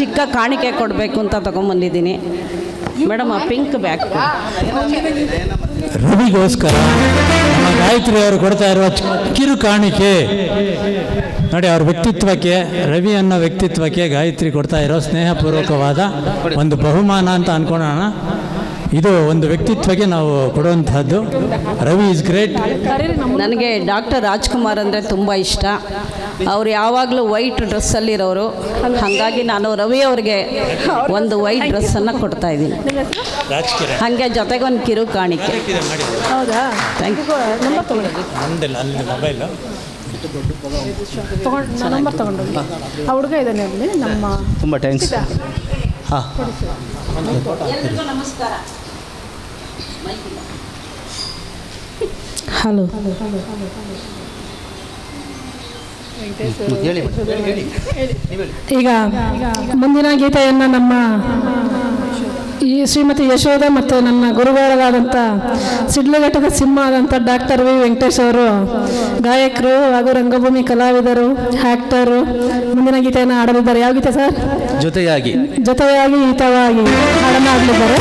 ಚಿಕ್ಕ ಕಾಣಿಕೆ ಕೊಡಬೇಕು ಅಂತ ತೊಗೊಂಬಂದಿದ್ದೀನಿ ಮೇಡಮ್. ಆ ಪಿಂಕ್ ಬ್ಯಾಗ್ ರವಿಗೋಸ್ಕರ ನಮ್ಮ ಗಾಯತ್ರಿ ಅವರು ಕೊಡ್ತಾ ಇರುವ ಕಿರು ಕಾಣಿಕೆ ನೋಡಿ. ಅವ್ರ ವ್ಯಕ್ತಿತ್ವಕ್ಕೆ, ರವಿ ಅನ್ನೋ ವ್ಯಕ್ತಿತ್ವಕ್ಕೆ ಗಾಯತ್ರಿ ಕೊಡ್ತಾ ಇರೋ ಸ್ನೇಹಪೂರ್ವಕವಾದ ಒಂದು ಬಹುಮಾನ ಅಂತ ಅಂದ್ಕೊಳ್ಳೋಣ. ಇದು ಒಂದು ವ್ಯಕ್ತಿತ್ವಕ್ಕೆ ನಾವು ಕೊಡುವಂತಹದ್ದು. Ravi is great. ನನಗೆ ಡಾಕ್ಟರ್ ರಾಜ್ಕುಮಾರ್ ಅಂದರೆ ತುಂಬ ಇಷ್ಟ. ಅವರು ಯಾವಾಗಲೂ ವೈಟ್ ಡ್ರೆಸ್ಸಲ್ಲಿರೋರು, ಹಾಗಾಗಿ ನಾನು ರವಿ ಅವ್ರಿಗೆ ಒಂದು ವೈಟ್ ಡ್ರೆಸ್ಸನ್ನು ಕೊಡ್ತಾ ಇದ್ದೀನಿ. ಹಾಗೆ ಜೊತೆಗೆ ಒಂದು ಕಿರು ಕಾಣಿಕೆ. ಹೌದಾ? Thank you. ನಂಬರ್ ತಗೊಂಡೋಗಿ ಆ ಹುಡುಗ ಇದ್ದಾನೆ ಅಲ್ಲಿ ನಮ್ಮ. ತುಂಬ ಥ್ಯಾಂಕ್ಸ್. ಹಾಂ, ಎಲ್ರಿಗೂ ನಮಸ್ಕಾರ. ಹಲೋ. ಈಗ ಮುಂದಿನ ಗೀತೆಯನ್ನು ನಮ್ಮ ಈ ಶ್ರೀಮತಿ ಯಶೋಧ ಮತ್ತು ನನ್ನ ಗುರುಗಳಾದಂಥ ಸಿಡ್ಲಘಟ್ಟದ ಸಿಂಹ ಆದಂಥ ಡಾಕ್ಟರ್ ವಿ ವೆಂಕಟೇಶ್ ಅವರು, ಗಾಯಕರು ಹಾಗೂ ರಂಗಭೂಮಿ ಕಲಾವಿದರು, ಆ್ಯಕ್ಟರು, ಮುಂದಿನ ಗೀತೆಯನ್ನು ಹಾಡಲಿದ್ದಾರೆ. ಯಾವ ಗೀತೆ ಸರ್? ಜೊತೆಯಾಗಿ ಹಿತವಾಗಿ ಹಾಡನ್ನು ಹಾಡಲಿದ್ದಾರೆ.